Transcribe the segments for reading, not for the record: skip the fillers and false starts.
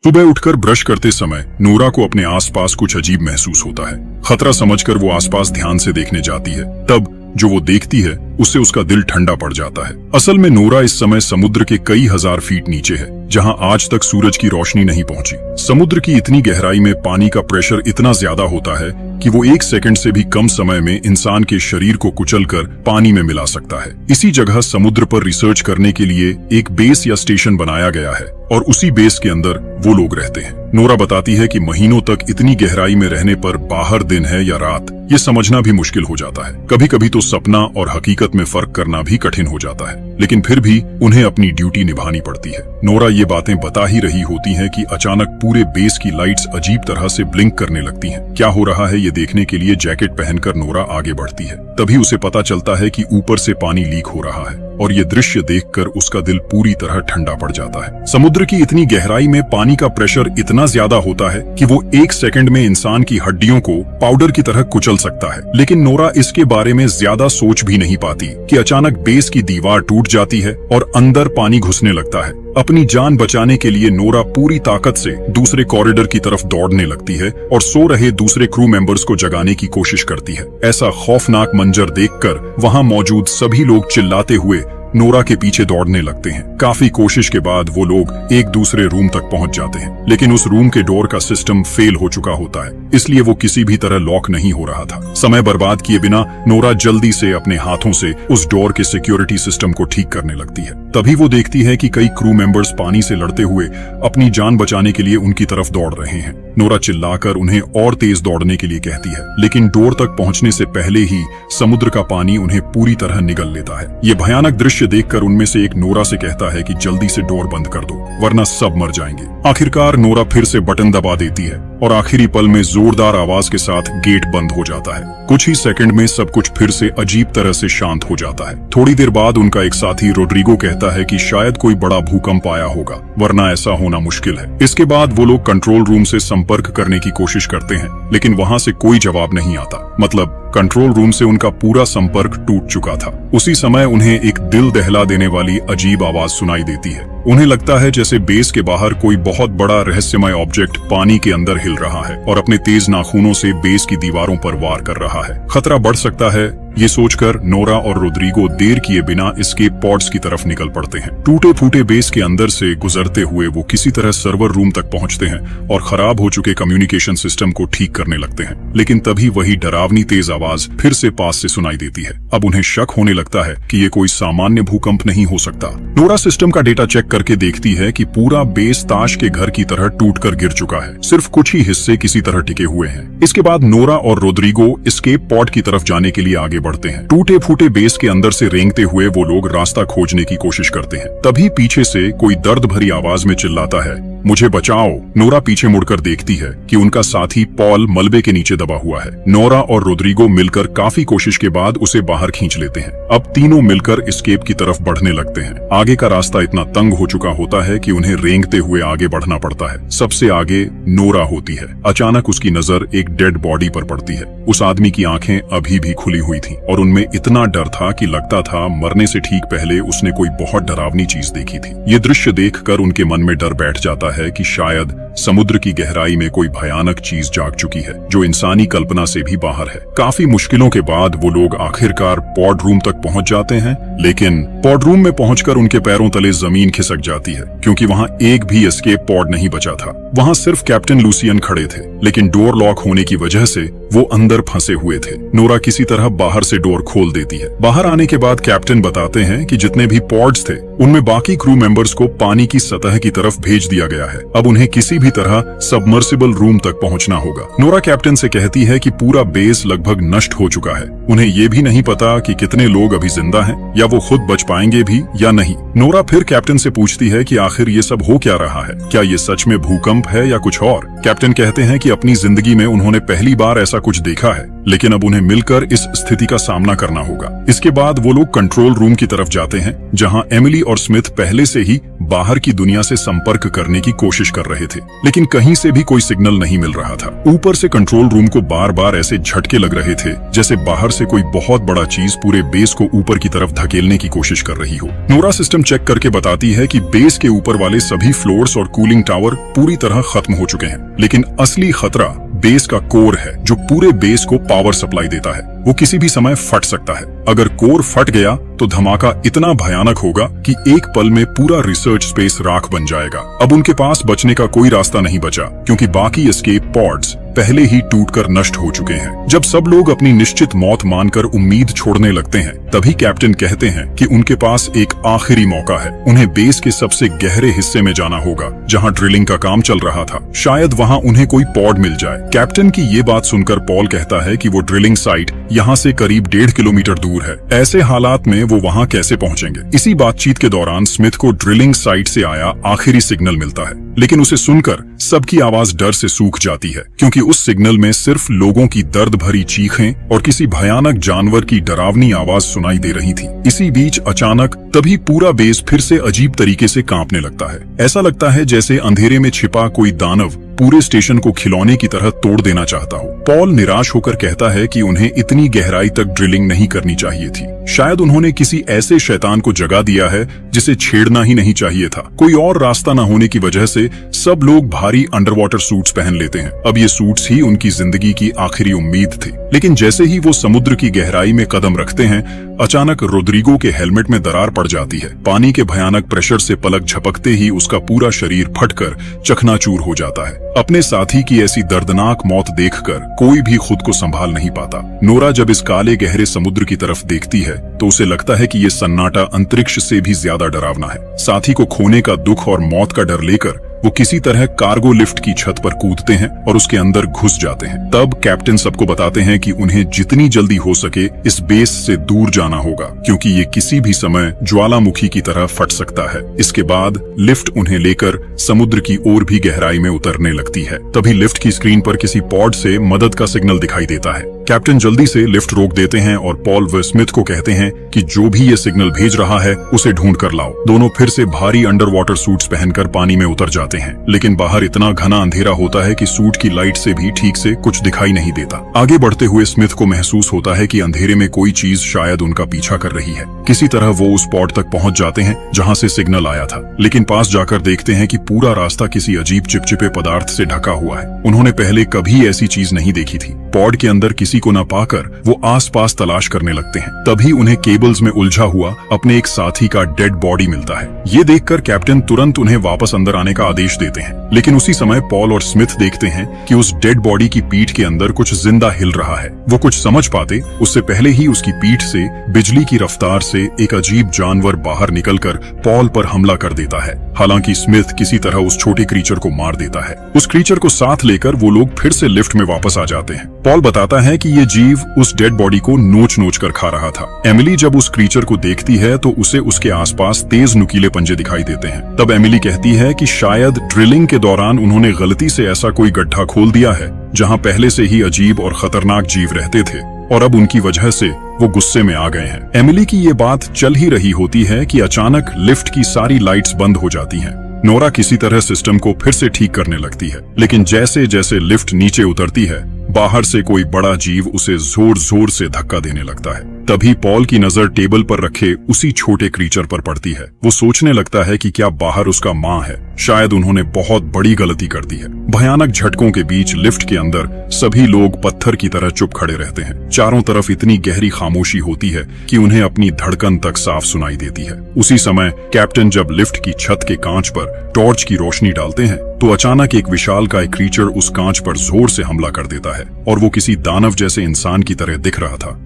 सुबह उठकर ब्रश करते समय नोरा को अपने आसपास कुछ अजीब महसूस होता है। खतरा समझकर वो आसपास ध्यान से देखने जाती है। तब जो वो देखती है उससे उसका दिल ठंडा पड़ जाता है। असल में नोरा इस समय समुद्र के कई हजार फीट नीचे है, जहां आज तक सूरज की रोशनी नहीं पहुंची। समुद्र की इतनी गहराई में पानी का प्रेशर इतना ज्यादा होता है कि वो 1 सेकंड से भी कम समय में इंसान के शरीर को कुचलकर पानी में मिला सकता है। इसी जगह समुद्र पर रिसर्च करने के लिए एक बेस या स्टेशन बनाया गया है और उसी बेस के अंदर वो लोग रहते हैं। नोरा बताती है कि महीनों तक इतनी गहराई में रहने पर बाहर दिन है या रात, ये समझना भी मुश्किल हो जाता है। कभी कभी तो सपना और हकीकत में फर्क करना भी कठिन हो जाता है, लेकिन फिर भी उन्हें अपनी ड्यूटी निभानी पड़ती है। नोरा ये बातें बता ही रही होती हैं कि अचानक पूरे बेस की लाइट्स अजीब तरह से ब्लिंक करने लगती हैं। क्या हो रहा है ये देखने के लिए जैकेट पहनकर नोरा आगे बढ़ती है। तभी उसे पता चलता है कि ऊपर से पानी लीक हो रहा है और ये दृश्य देखकर उसका दिल पूरी तरह ठंडा पड़ जाता है। समुद्र की इतनी गहराई में पानी का प्रेशर इतना ज्यादा होता है कि वो 1 सेकंड में इंसान की हड्डियों को पाउडर की तरह कुचल सकता है। लेकिन नोरा इसके बारे में ज्यादा सोच भी नहीं पाती कि अचानक बेस की दीवार टूट जाती है और अंदर पानी घुसने लगता है। अपनी जान बचाने के लिए नोरा पूरी ताकत से दूसरे कॉरिडोर की तरफ दौड़ने लगती है और सो रहे दूसरे क्रू मेंबर्स को जगाने की कोशिश करती है। ऐसा खौफनाक मंजर देखकर वहां मौजूद सभी लोग चिल्लाते हुए नोरा के पीछे दौड़ने लगते हैं। काफी कोशिश के बाद वो लोग एक दूसरे रूम तक पहुंच जाते हैं, लेकिन उस रूम के डोर का सिस्टम फेल हो चुका होता है, इसलिए वो किसी भी तरह लॉक नहीं हो रहा था। समय बर्बाद किए बिना नोरा जल्दी से अपने हाथों से उस डोर के सिक्योरिटी सिस्टम को ठीक करने लगती है। तभी वो देखती है कि कई क्रू मेंबर्स पानी से लड़ते हुए अपनी जान बचाने के लिए उनकी तरफ दौड़ रहे हैं। नोरा चिल्लाकर उन्हें और तेज दौड़ने के लिए कहती है, लेकिन डोर तक पहुंचने से पहले ही समुद्र का पानी उन्हें पूरी तरह निगल लेता है। ये भयानक दृश्य देखकर उनमें से एक नोरा से कहता है कि जल्दी से डोर बंद कर दो, वरना सब मर जाएंगे। आखिरकार नोरा फिर से बटन दबा देती है और आखिरी पल में जोरदार आवाज के साथ गेट बंद हो जाता है। कुछ ही सेकंड में सब कुछ फिर से अजीब तरह से शांत हो जाता है। थोड़ी देर बाद उनका एक साथी रोड्रिगो कहता है कि शायद कोई बड़ा भूकंप आया होगा, वरना ऐसा होना मुश्किल है। इसके बाद वो लोग कंट्रोल रूम से संपर्क करने की कोशिश करते हैं, लेकिन वहां से कोई जवाब नहीं आता। मतलब कंट्रोल रूम से उनका पूरा संपर्क टूट चुका था। उसी समय उन्हें एक दिल दहला देने वाली अजीब आवाज सुनाई देती है। उन्हें लगता है जैसे बेस के बाहर कोई बहुत बड़ा रहस्यमय ऑब्जेक्ट पानी के अंदर हिल रहा है और अपने तेज नाखूनों से बेस की दीवारों पर वार कर रहा है। खतरा बढ़ सकता है, ये सोचकर नोरा और रोड्रिगो देर किए बिना एस्केप पॉड्स की तरफ निकल पड़ते हैं। टूटे फूटे बेस के अंदर से गुजरते हुए वो किसी तरह सर्वर रूम तक पहुंचते हैं और खराब हो चुके कम्युनिकेशन सिस्टम को ठीक करने लगते हैं। लेकिन तभी वही डरावनी तेज आवाज फिर से पास से सुनाई देती है। अब उन्हें शक होने लगता है कि ये कोई सामान्य भूकंप नहीं हो सकता। नोरा सिस्टम का डेटा चेक करके देखती है कि पूरा बेस ताश के घर की तरह टूटकर गिर चुका है। सिर्फ कुछ ही हिस्से किसी तरह टिके हुए हैं। इसके बाद नोरा और रोड्रिगो एस्केप पॉड की तरफ जाने के लिए आगे बढ़ते हैं। टूटे फूटे बेस के अंदर से रेंगते हुए वो लोग रास्ता खोजने की कोशिश करते हैं। तभी पीछे से कोई दर्द भरी आवाज में चिल्लाता है, मुझे बचाओ। नोरा पीछे मुड़कर देखती है कि उनका साथी पॉल मलबे के नीचे दबा हुआ है। नोरा और रोड्रिगो मिलकर काफी कोशिश के बाद उसे बाहर खींच लेते हैं। अब तीनों मिलकर एस्केप की तरफ बढ़ने लगते हैं। आगे का रास्ता इतना तंग हो चुका होता है कि उन्हें रेंगते हुए आगे बढ़ना पड़ता है। सबसे आगे नोरा होती है। अचानक उसकी नजर एक डेड बॉडी पर पड़ती है। उस आदमी की आंखें अभी भी खुली हुई थीं और उनमें इतना डर था कि लगता था मरने से ठीक पहले उसने कोई बहुत डरावनी चीज देखी थी। ये दृश्य देखकर उनके मन में डर बैठ जाता है कि शायद समुद्र की गहराई में कोई भयानक चीज जाग चुकी है जो इंसानी कल्पना से भी बाहर है। काफी मुश्किलों के बाद वो लोग आखिरकार पॉड रूम तक पहुंच जाते हैं, लेकिन पॉड रूम में पहुंचकर उनके पैरों तले जमीन खिसक जाती है क्योंकि वहां एक भी एस्केप पॉड नहीं बचा था। वहां सिर्फ कैप्टन लूसियन खड़े थे, लेकिन डोर लॉक होने की वजह से वो अंदर फंसे हुए थे। नोरा किसी तरह बाहर से डोर खोल देती है। बाहर आने के बाद कैप्टन बताते हैं कि जितने भी पॉड्स थे उनमें बाकी क्रू मेंबर्स को पानी की सतह की तरफ भेज दिया गया है। अब उन्हें किसी भी तरह सबमर्सिबल रूम तक पहुंचना होगा। नोरा कैप्टन से कहती है कि पूरा बेस लगभग नष्ट हो चुका है। उन्हें ये भी नहीं पता कि कितने लोग अभी जिंदा हैं या वो खुद बच पाएंगे भी या नहीं। नोरा फिर कैप्टन से पूछती है कि आखिर ये सब हो क्या रहा है, क्या ये सच में भूकंप है या कुछ और। कैप्टन कहते हैं कि अपनी जिंदगी में उन्होंने पहली बार ऐसा कुछ देखा है, लेकिन अब उन्हें मिलकर इस स्थिति का सामना करना होगा। इसके बाद वो लोग कंट्रोल रूम की तरफ जाते हैं, जहां एमिली और स्मिथ पहले से ही बाहर की दुनिया से संपर्क करने की कोशिश कर रहे थे, लेकिन कहीं से भी कोई सिग्नल नहीं मिल रहा था। ऊपर से कंट्रोल रूम को बार बार ऐसे झटके लग रहे थे जैसे बाहर से जैसे कोई बहुत बड़ा चीज पूरे बेस को ऊपर की तरफ धकेलने की कोशिश कर रही हो। नोरा सिस्टम चेक करके बताती है कि बेस के ऊपर वाले सभी फ्लोर्स और कूलिंग टावर पूरी तरह खत्म हो चुके हैं, लेकिन असली खतरा बेस का कोर है जो पूरे बेस को पावर सप्लाई देता है। वो किसी भी समय फट सकता है। अगर कोर फट गया तो धमाका इतना भयानक होगा कि एक पल में पूरा रिसर्च स्पेस राख बन जाएगा। अब उनके पास बचने का कोई रास्ता नहीं बचा, क्योंकि बाकी एस्केप पॉड्स पहले ही टूटकर नष्ट हो चुके हैं। जब सब लोग अपनी निश्चित मौत मानकर उम्मीद छोड़ने लगते हैं, तभी कैप्टन कहते हैं कि उनके पास एक आखिरी मौका है। उन्हें बेस के सबसे गहरे हिस्से में जाना होगा, जहां ड्रिलिंग का काम चल रहा था। शायद वहां उन्हें कोई पॉड मिल जाए। कैप्टन की ये बात सुनकर पॉल कहता है कि वो ड्रिलिंग साइट यहाँ से करीब 1.5 किलोमीटर दूर है। ऐसे हालात में वो वहाँ कैसे पहुँचेंगे? इसी बातचीत के दौरान स्मिथ को ड्रिलिंग साइट से आया आखिरी सिग्नल मिलता है, लेकिन उसे सुनकर सबकी आवाज डर से सूख जाती है, क्योंकि उस सिग्नल में सिर्फ लोगों की दर्द भरी चीखें और किसी भयानक जानवर की डरावनी आवाज सुनाई दे रही थी। इसी बीच अचानक तभी पूरा बेस फिर से अजीब तरीके से कांपने लगता है। ऐसा लगता है जैसे अंधेरे में छिपा कोई दानव पूरे स्टेशन को खिलौने की तरह तोड़ देना चाहता हो। पॉल निराश होकर कहता है कि उन्हें इतनी गहराई तक ड्रिलिंग नहीं करनी चाहिए थी। शायद उन्होंने किसी ऐसे शैतान को जगा दिया है जिसे छेड़ना ही नहीं चाहिए था। कोई और रास्ता न होने की वजह से सब लोग भारी अंडरवाटर सूट्स पहन लेते हैं। अब ये सूट्स ही उनकी जिंदगी की आखिरी उम्मीद थी। लेकिन जैसे ही वो समुद्र की गहराई में कदम रखते हैं, अचानक रोड्रिगो के हेलमेट में दरार पड़ जाती है। पानी के भयानक प्रेशर से पलक झपकते ही उसका पूरा शरीर फटकर चकनाचूर हो जाता है। अपने साथी की ऐसी दर्दनाक मौत देखकर कोई भी खुद को संभाल नहीं पाता। नोरा जब इस काले गहरे समुद्र की तरफ देखती है तो उसे लगता है कि ये सन्नाटा अंतरिक्ष से भी ज्यादा डरावना है। साथी को खोने का दुख और मौत का डर लेकर वो किसी तरह कार्गो लिफ्ट की छत पर कूदते हैं और उसके अंदर घुस जाते हैं। तब कैप्टन सबको बताते हैं कि उन्हें जितनी जल्दी हो सके इस बेस से दूर जाना होगा, क्योंकि ये किसी भी समय ज्वालामुखी की तरह फट सकता है। इसके बाद लिफ्ट उन्हें लेकर समुद्र की ओर भी गहराई में उतरने लगती है। तभी लिफ्ट की स्क्रीन पर किसी पॉड से मदद का सिग्नल दिखाई देता है। कैप्टन जल्दी से लिफ्ट रोक देते हैं और पॉल व स्मिथ को कहते हैं कि जो भी ये सिग्नल भेज रहा है उसे ढूंढ कर लाओ। दोनों फिर से भारी अंडर वाटर सूट्स पहनकर पानी में उतर जाते हैं, लेकिन बाहर इतना घना अंधेरा होता है कि सूट की लाइट से भी ठीक से कुछ दिखाई नहीं देता। आगे बढ़ते हुए स्मिथ को महसूस होता है कि अंधेरे में कोई चीज शायद उनका पीछा कर रही है। किसी तरह वो उस पॉड तक पहुंच जाते हैं जहां से सिग्नल आया था, लेकिन पास जाकर देखते हैं कि पूरा रास्ता किसी अजीब चिपचिपे पदार्थ से ढका हुआ है। उन्होंने पहले कभी ऐसी चीज नहीं देखी थी। पॉड के अंदर किसी को न पाकर वो आसपास तलाश करने लगते हैं। तभी उन्हें केबल्स में उलझा हुआ अपने एक साथी का डेड बॉडी मिलता है। ये देखकर कैप्टन तुरंत उन्हें वापस अंदर आने का आदेश देते हैं, लेकिन उसी समय पॉल और स्मिथ देखते हैं कि उस डेड बॉडी की पीठ के अंदर कुछ जिंदा हिल रहा है। वो कुछ समझ पाते उससे पहले ही उसकी पीठ से बिजली की रफ्तार से एक अजीब जानवर बाहर निकलकर पॉल पर हमला कर देता है। हालांकि स्मिथ किसी तरह उस छोटे क्रीचर को मार देता है। उस क्रीचर को साथ लेकर वो लोग फिर से लिफ्ट में वापस आ जाते हैं। पॉल बताता है कि ये जीव उस डेड बॉडी को नोच नोच कर खा रहा था। एमिली जब उस क्रीचर को देखती है तो उसे उसके आसपास तेज नुकीले पंजे दिखाई देते हैं। तब एमिली कहती है कि शायद ड्रिलिंग के दौरान उन्होंने गलती से ऐसा कोई गड्ढा खोल दिया है जहां पहले से ही अजीब और खतरनाक जीव रहते थे और अब उनकी वजह से वो गुस्से में आ गए हैं। एमिली की ये बात चल ही रही होती है कि अचानक लिफ्ट की सारी लाइट्स बंद हो जाती हैं। नोरा किसी तरह सिस्टम को फिर से ठीक करने लगती है, लेकिन जैसे जैसे लिफ्ट नीचे उतरती है बाहर से कोई बड़ा जीव उसे जोर जोर से धक्का देने लगता है। तभी पॉल की नजर टेबल पर रखे उसी छोटे क्रीचर पर पड़ती है। वो सोचने लगता है कि क्या बाहर उसका मां है। शायद उन्होंने बहुत बड़ी गलती कर दी है। भयानक झटकों के बीच लिफ्ट के अंदर सभी लोग पत्थर की तरह चुप खड़े रहते हैं। चारों तरफ इतनी गहरी खामोशी होती है कि उन्हें अपनी धड़कन तक साफ सुनाई देती है। उसी समय कैप्टन जब लिफ्ट की छत के कांच पर टॉर्च की रोशनी डालते हैं तो अचानक एक विशालकाय क्रीचर उस कांच पर जोर से हमला कर देता है और वो किसी दानव जैसे इंसान की तरह दिख रहा था।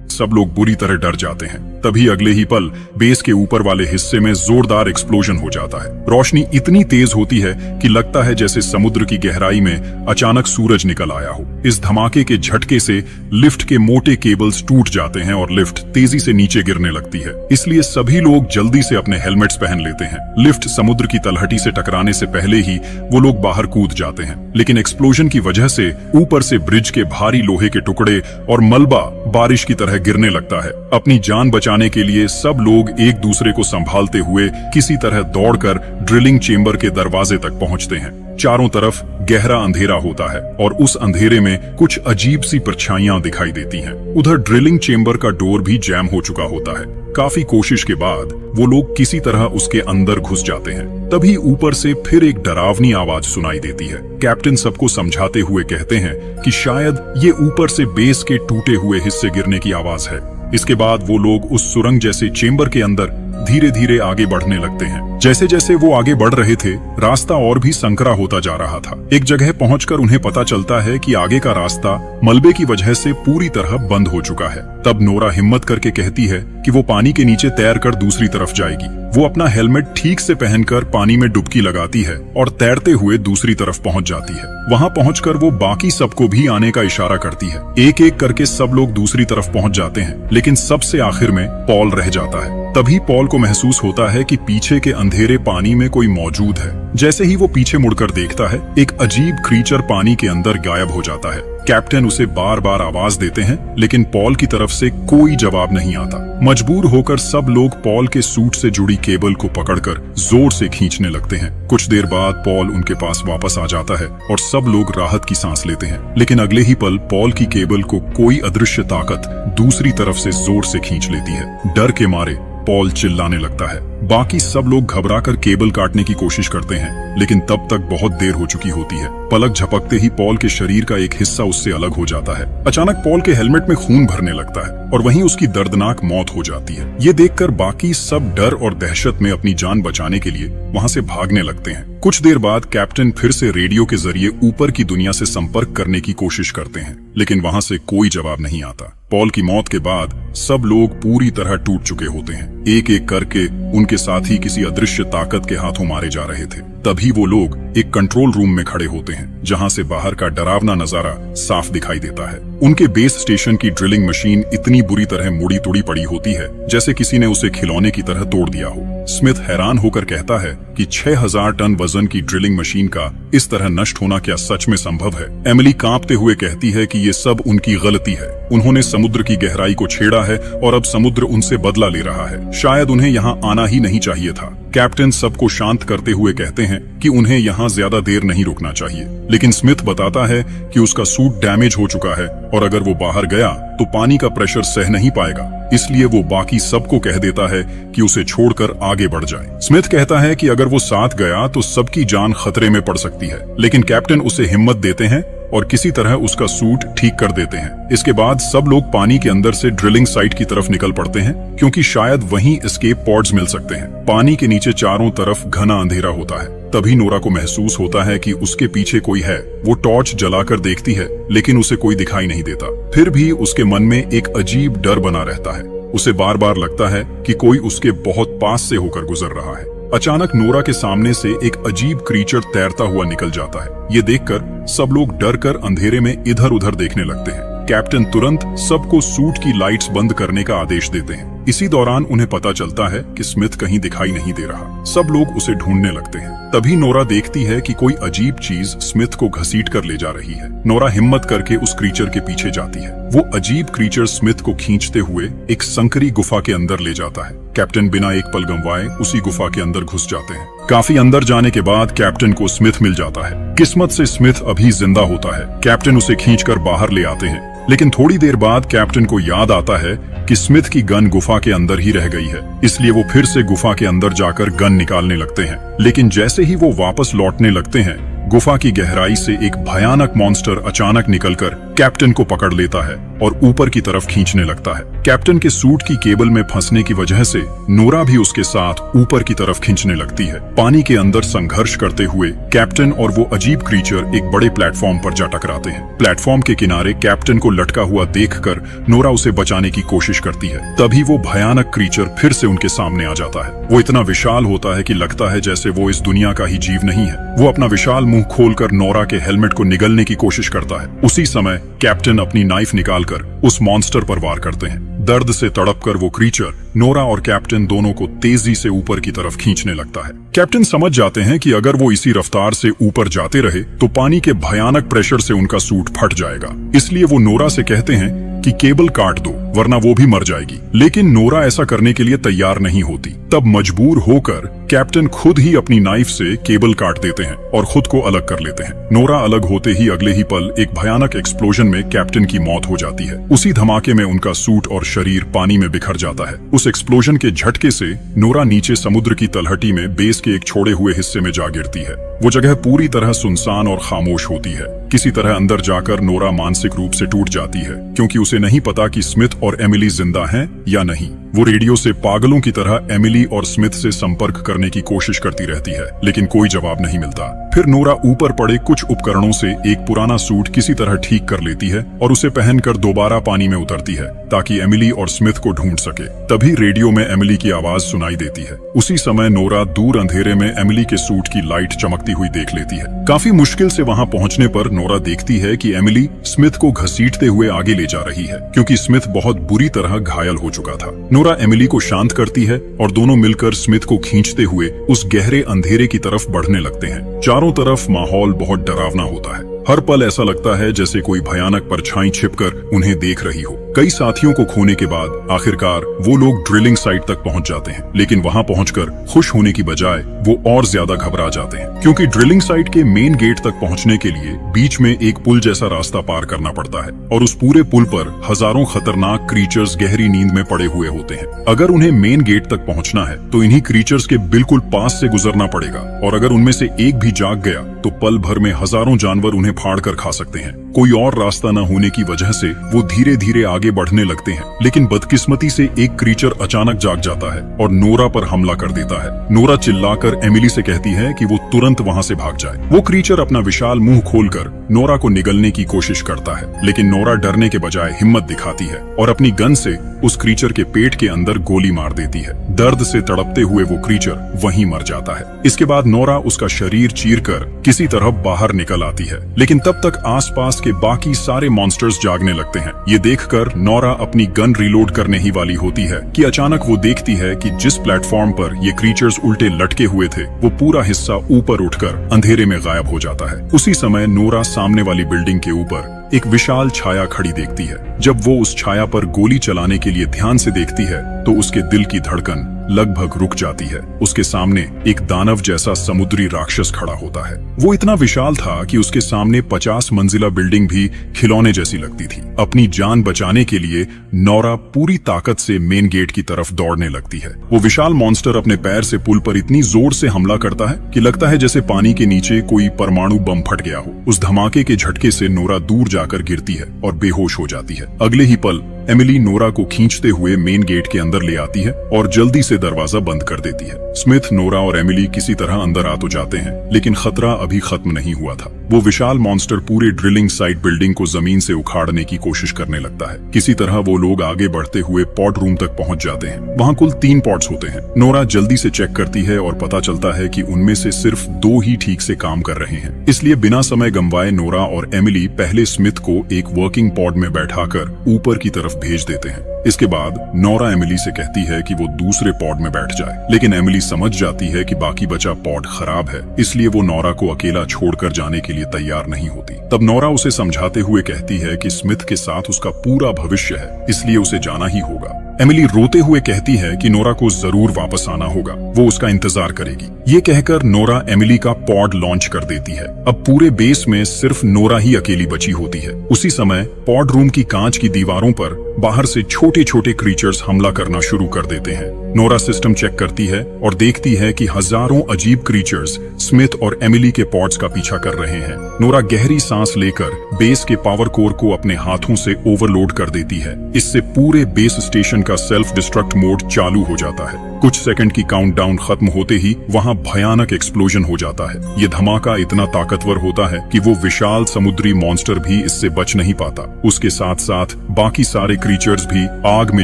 सब लोग बुरी तरह डर जाते हैं। तभी अगले ही पल बेस के ऊपर वाले हिस्से में जोरदार एक्सप्लोजन हो जाता है। रोशनी इतनी तेज होती है कि लगता है जैसे समुद्र की गहराई में अचानक सूरज निकल आया हो। इस धमाके के झटके से लिफ्ट के मोटे केबल्स टूट जाते हैं और लिफ्ट तेजी से नीचे गिरने लगती है। इसलिए सभी लोग जल्दी से अपने हेलमेट्स पहन लेते हैं। लिफ्ट समुद्र की तलहटी से टकराने से पहले ही वो लोग बाहर कूद जाते हैं, लेकिन एक्सप्लोजन की वजह से ऊपर से ब्रिज के भारी लोहे के टुकड़े और मलबा बारिश की तरह गिरने लगता है। अपनी जान बचाने के लिए सब लोग एक दूसरे को संभालते हुए किसी तरह दौड़कर ड्रिलिंग चेंबर के दरवाजे तक पहुंचते हैं। चारों तरफ गहरा अंधेरा होता है और उस अंधेरे में कुछ अजीब सी परछाइयां दिखाई देती हैं। उधर ड्रिलिंग चेंबर का डोर भी जैम हो चुका होता है। काफी कोशिश के बाद वो लोग किसी तरह उसके अंदर घुस जाते हैं। तभी ऊपर से फिर एक डरावनी आवाज सुनाई देती है। कैप्टन सबको समझाते हुए कहते हैं कि शायद ये ऊपर से बेस के टूटे हुए हिस्से गिरने की आवाज है। इसके बाद वो लोग उस सुरंग जैसे चेंबर के अंदर धीरे धीरे आगे बढ़ने लगते हैं। जैसे जैसे वो आगे बढ़ रहे थे, रास्ता और भी संकरा होता जा रहा था। एक जगह पहुंचकर उन्हें पता चलता है कि आगे का रास्ता मलबे की वजह से पूरी तरह बंद हो चुका है। तब नोरा हिम्मत करके कहती है कि वो पानी के नीचे तैरकर दूसरी तरफ जाएगी। वो अपना हेलमेट ठीक से पहनकर पानी में डुबकी लगाती है और तैरते हुए दूसरी तरफ पहुंच जाती है। वहां पहुंचकर वो बाकी सबको भी आने का इशारा करती है। एक एक करके सब लोग दूसरी तरफ पहुंच जाते हैं, लेकिन सबसे आखिर में पॉल रह जाता है। तभी पॉल को महसूस होता है कि पीछे के अंधेरे पानी में कोई मौजूद है। जैसे ही वो पीछे मुड़कर देखता है, एक अजीब क्रीचर पानी के अंदर गायब हो जाता है। कैप्टन उसे बार बार आवाज देते हैं, लेकिन पॉल की तरफ से कोई जवाब नहीं आता। मजबूर होकर सब लोग पॉल के सूट से जुड़ी केबल को पकड़कर जोर से खींचने लगते हैं। कुछ देर बाद पॉल उनके पास वापस आ जाता है और सब लोग राहत की सांस लेते हैं। लेकिन अगले ही पल पॉल की केबल को कोई अदृश्य ताकत दूसरी तरफ से जोर से खींच लेती है। डर के मारे पॉल चिल्लाने लगता है। बाकी सब लोग घबराकर केबल काटने की कोशिश करते हैं, लेकिन तब तक बहुत देर हो चुकी होती है। पलक झपकते ही पॉल के शरीर का एक हिस्सा उससे अलग हो जाता है। अचानक पॉल के हेलमेट में खून भरने लगता है और वहीं उसकी दर्दनाक मौत हो जाती है। ये देखकर बाकी सब डर और दहशत में अपनी जान बचाने के लिए वहां से भागने लगते हैं। कुछ देर बाद कैप्टन फिर से रेडियो के जरिए ऊपर की दुनिया से संपर्क करने की कोशिश करते हैं, लेकिन वहां से कोई जवाब नहीं आता। पॉल की मौत के बाद सब लोग पूरी तरह टूट चुके होते हैं। एक एक करके उनके साथी किसी अदृश्य ताकत के हाथों मारे जा रहे थे। तभी वो लोग एक कंट्रोल रूम में खड़े होते हैं, जहां से बाहर का डरावना नजारा साफ दिखाई देता है। उनके बेस स्टेशन की ड्रिलिंग मशीन इतनी बुरी तरह मुड़ी तुड़ी पड़ी होती है जैसे किसी ने उसे खिलौने की तरह तोड़ दिया हो। स्मिथ हैरान होकर कहता है कि 6000 टन वजन की ड्रिलिंग मशीन का इस तरह नष्ट होना क्या सच में संभव है? एमिली कांपते हुए कहती है कि ये सब उनकी गलती है। उन्होंने समुद्र की गहराई को छेड़ा है और अब समुद्र उनसे बदला ले रहा है। शायद उन्हें यहाँ आना ही नहीं चाहिए था। कैप्टन सबको शांत करते हुए कहते हैं कि उन्हें यहाँ ज्यादा देर नहीं रुकना चाहिए, लेकिन स्मिथ बताता है कि उसका सूट डैमेज हो चुका है और अगर वो बाहर गया तो पानी का प्रेशर सह नहीं पाएगा। इसलिए वो बाकी सबको कह देता है कि उसे छोड़कर आगे बढ़ जाए। स्मिथ कहता है कि अगर वो साथ गया तो सबकी जान खतरे में पड़ सकती है, लेकिन कैप्टन उसे हिम्मत देते हैं और किसी तरह उसका सूट ठीक कर देते हैं। इसके बाद सब लोग पानी के अंदर से ड्रिलिंग साइट की तरफ निकल पड़ते हैं, क्योंकि शायद वहीं एस्केप पॉड्स मिल सकते हैं। पानी के नीचे चारों तरफ घना अंधेरा होता है। तभी नोरा को महसूस होता है कि उसके पीछे कोई है। वो टॉर्च जलाकर देखती है, लेकिन उसे कोई दिखाई नहीं देता। फिर भी उसके मन में एक अजीब डर बना रहता है। उसे बार बार लगता है कि कोई उसके बहुत पास से होकर गुजर रहा है। अचानक नोरा के सामने से एक अजीब क्रीचर तैरता हुआ निकल जाता है। ये देखकर सब लोग डरकर अंधेरे में इधर उधर देखने लगते हैं। कैप्टन तुरंत सबको सूट की लाइट्स बंद करने का आदेश देते हैं। इसी दौरान उन्हें पता चलता है कि स्मिथ कहीं दिखाई नहीं दे रहा। सब लोग उसे ढूंढने लगते हैं। तभी नोरा देखती है कि कोई अजीब चीज स्मिथ को घसीट कर ले जा रही है। नोरा हिम्मत करके उस क्रीचर के पीछे जाती है। वो अजीब क्रीचर स्मिथ को खींचते हुए एक संकरी गुफा के अंदर ले जाता है। कैप्टन बिना एक पल गंवाए उसी गुफा के अंदर घुस जाते हैं। काफी अंदर जाने के बाद कैप्टन को स्मिथ मिल जाता है। किस्मत से स्मिथ अभी जिंदा होता है। कैप्टन उसे खींचकर बाहर ले आते हैं, लेकिन थोड़ी देर बाद कैप्टन को याद आता है कि स्मिथ की गन गुफा के अंदर ही रह गई है। इसलिए वो फिर से गुफा के अंदर जाकर गन निकालने लगते हैं, लेकिन जैसे ही वो वापस लौटने लगते हैं, गुफा की गहराई से एक भयानक मॉन्स्टर अचानक निकलकर कैप्टन को पकड़ लेता है और ऊपर की तरफ खींचने लगता है। कैप्टन के सूट की केबल में फंसने की वजह से नोरा भी उसके साथ ऊपर की तरफ खींचने लगती है। पानी के अंदर संघर्ष करते हुए कैप्टन और वो अजीब क्रीचर एक बड़े प्लेटफॉर्म पर जा टकराते हैं। प्लेटफॉर्म के किनारे कैप्टन को लटका हुआ देखकर नोरा उसे बचाने की कोशिश करती है। तभी वो भयानक क्रीचर फिर से उनके सामने आ जाता है। वो इतना विशाल होता है कि लगता है जैसे वो इस दुनिया का ही जीव नहीं है। वो अपना विशाल मुंह खोलकर नोरा के हेलमेट को निगलने की कोशिश करता है। उसी समय कैप्टन अपनी नाइफ निकालकर उस मॉन्स्टर पर वार करते हैं। दर्द से तड़पकर वो क्रीचर नोरा और कैप्टन दोनों को तेजी से ऊपर की तरफ खींचने लगता है। कैप्टन समझ जाते हैं कि अगर वो इसी रफ्तार से ऊपर जाते रहे तो पानी के भयानक प्रेशर से उनका सूट फट जाएगा। इसलिए वो नोरा से कहते हैं कि केबल काट दो। वरना वो भी मर जाएगी। लेकिन नोरा ऐसा करने के लिए तैयार नहीं होती। तब मजबूर होकर कैप्टन खुद ही अपनी नाइफ से केबल काट देते हैं और खुद को अलग कर लेते हैं। नोरा अलग होते ही अगले ही पल एक भयानक एक्सप्लोजन में कैप्टन की मौत हो जाती है। उसी धमाके में उनका सूट और शरीर पानी में बिखर जाता है। उस एक्सप्लोजन के झटके से नोरा नीचे समुद्र की तलहटी में बेस के एक छोड़े हुए हिस्से में जा गिरती है। वो जगह पूरी तरह सुनसान और खामोश होती है। किसी तरह अंदर जाकर नोरा मानसिक रूप से टूट जाती है, क्योंकि उसे नहीं पता कि स्मिथ और एमिली जिंदा हैं या नहीं। वो रेडियो से पागलों की तरह एमिली और स्मिथ से संपर्क करने की कोशिश करती रहती है, लेकिन कोई जवाब नहीं मिलता। फिर नोरा ऊपर पड़े कुछ उपकरणों से एक पुराना सूट किसी तरह ठीक कर लेती है और उसे पहनकर दोबारा पानी में उतरती है, ताकि एमिली और स्मिथ को ढूंढ सके। तभी रेडियो में एमिली की आवाज सुनाई देती है। उसी समय नोरा दूर अंधेरे में एमिली के सूट की लाइट चमकती हुई देख लेती है। काफी मुश्किल से वहां पहुंचने पर नोरा देखती है कि एमिली स्मिथ को घसीटते हुए आगे ले जा रही है, क्योंकि स्मिथ बहुत बुरी तरह घायल हो चुका था। नोरा एमिली को शांत करती है और दोनों मिलकर स्मिथ को खींचते हुए उस गहरे अंधेरे की तरफ बढ़ने लगते हैं। चारों तरफ माहौल बहुत डरावना होता है। हर पल ऐसा लगता है जैसे कोई भयानक परछाई छिपकर उन्हें देख रही हो। कई साथियों को खोने के बाद आखिरकार वो लोग ड्रिलिंग साइट तक पहुंच जाते हैं, लेकिन वहां पहुंचकर खुश होने की बजाय वो और ज्यादा घबरा जाते हैं, क्योंकि ड्रिलिंग साइट के मेन गेट तक पहुंचने के लिए बीच में एक पुल जैसा रास्ता पार करना पड़ता है, और उस पूरे पुल पर हजारों खतरनाक क्रीचर्स गहरी नींद में पड़े हुए होते हैं। अगर उन्हें मेन गेट तक पहुंचना है तो इन्हीं क्रीचर्स के बिल्कुल पास से गुजरना पड़ेगा, और अगर उनमें से एक भी जाग गया तो पल भर में हजारों जानवर उन्हें फाड़ कर खा सकते हैं। कोई और रास्ता न होने की वजह से वो धीरे धीरे आगे बढ़ने लगते हैं, लेकिन बदकिस्मती से एक क्रीचर अचानक जाग जाता है और नोरा पर हमला कर देता है। नोरा चिल्लाकर एमिली से कहती है कि वो तुरंत वहां से भाग जाए। वो क्रीचर अपना विशाल मुंह खोलकर नोरा को निगलने की कोशिश करता है, लेकिन नोरा डरने के बजाय हिम्मत दिखाती है और अपनी गन से उस क्रीचर के पेट के अंदर गोली मार देती है। दर्द से तड़पते हुए वो क्रीचर वहीं मर जाता है। इसके बाद नोरा उसका शरीर चीरकर किसी तरह बाहर निकल आती है, लेकिन तब तक आसपास के बाकी सारे मॉन्स्टर्स जागने लगते हैं। ये देखकर नोरा अपनी गन रिलोड करने ही वाली होती है कि अचानक वो देखती है कि जिस प्लेटफॉर्म पर ये क्रीचर्स उल्टे लटके हुए थे वो पूरा हिस्सा ऊपर उठकर अंधेरे में गायब हो जाता है। उसी समय नोरा सामने वाली बिल्डिंग के ऊपर एक विशाल छाया खड़ी देखती है। जब वो उस छाया पर गोली चलाने के लिए ध्यान से देखती है तो उसके दिल की धड़कन लगभग रुक जाती है। उसके सामने एक दानव जैसा समुद्री राक्षस खड़ा होता है। वो इतना विशाल था कि उसके सामने 50 मंजिला बिल्डिंग भी खिलौने जैसी लगती थी। अपनी जान बचाने के लिए नोरा पूरी ताकत से मेन गेट की तरफ दौड़ने लगती है। वो विशाल मॉन्स्टर अपने पैर से पुल पर इतनी जोर से हमला करता है कि लगता है जैसे पानी के नीचे कोई परमाणु बम फट गया हो। उस धमाके के झटके से नोरा दूर जाकर गिरती है और बेहोश हो जाती है। अगले ही पल एमिली नोरा को खींचते हुए मेन गेट के अंदर ले आती है और जल्दी से दरवाजा बंद कर देती है। स्मिथ, नोरा और एमिली किसी तरह अंदर आ तो जाते हैं, लेकिन खतरा अभी खत्म नहीं हुआ था। वो विशाल मॉन्स्टर पूरे ड्रिलिंग साइट बिल्डिंग को जमीन से उखाड़ने की कोशिश करने लगता है। किसी तरह वो लोग आगे बढ़ते हुए पॉड रूम तक पहुंच जाते हैं। वहां कुल 3 पॉड्स होते हैं। नोरा जल्दी से चेक करती है और पता चलता है कि उनमें से सिर्फ 2 ही ठीक से काम कर रहे हैं। इसलिए बिना समय गंवाए नोरा और एमिली पहले स्मिथ को एक वर्किंग पॉड में बैठाकर ऊपर की तरफ भेज देते हैं। इसके बाद नोरा एमिली से कहती है कि वो दूसरे पॉड में बैठ जाए, लेकिन एमिली समझ जाती है कि बाकी बचा पॉड खराब है, इसलिए वो नोरा को अकेला छोड़कर जाने के लिए तैयार नहीं होती। तब नोरा उसे समझाते हुए कहती है कि स्मिथ के साथ उसका पूरा भविष्य है, इसलिए उसे जाना ही होगा। एमिली रोते हुए कहती है कि नोरा को जरूर वापस आना होगा, वो उसका इंतजार करेगी। ये कहकर नोरा एमिली का पॉड लॉन्च कर देती है। अब पूरे बेस में सिर्फ नोरा ही अकेली बची होती है। उसी समय पॉड रूम की कांच की दीवारों पर बाहर से छोटे छोटे क्रीचर्स हमला करना शुरू कर देते हैं। नोरा सिस्टम चेक करती है और देखती है कि हजारों अजीब क्रीचर्स स्मिथ और एमिली के पॉड्स का पीछा कर रहे हैं। नोरा गहरी सांस लेकर बेस के पावर कोर को अपने हाथों से ओवरलोड कर देती है। इससे पूरे बेस स्टेशन का सेल्फ डिस्ट्रक्ट मोड चालू हो जाता है। कुछ सेकंड की काउंटडाउन खत्म होते ही वहां भयानक एक्सप्लोजन हो जाता है। ये धमाका इतना ताकतवर होता है कि वो विशाल समुद्री मॉन्स्टर भी इससे बच नहीं पाता। उसके साथ साथ बाकी सारे क्रीचर्स भी आग में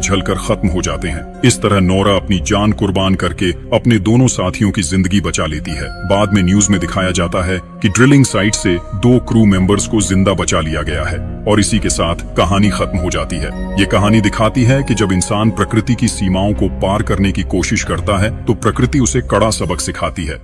जलकर खत्म हो जाते हैं। इस तरह नोरा अपनी जान कुर्बान करके अपने दोनों साथियों की जिंदगी बचा लेती है। बाद में न्यूज में दिखाया जाता है कि ड्रिलिंग साइट से 2 क्रू मेंबर्स को जिंदा बचा लिया गया है और इसी के साथ कहानी खत्म हो जाती है। ये कहानी दिखाती है कि जब इंसान प्रकृति की सीमाओं को पार करने की कोशिश करता है तो प्रकृति उसे कड़ा सबक सिखाती है।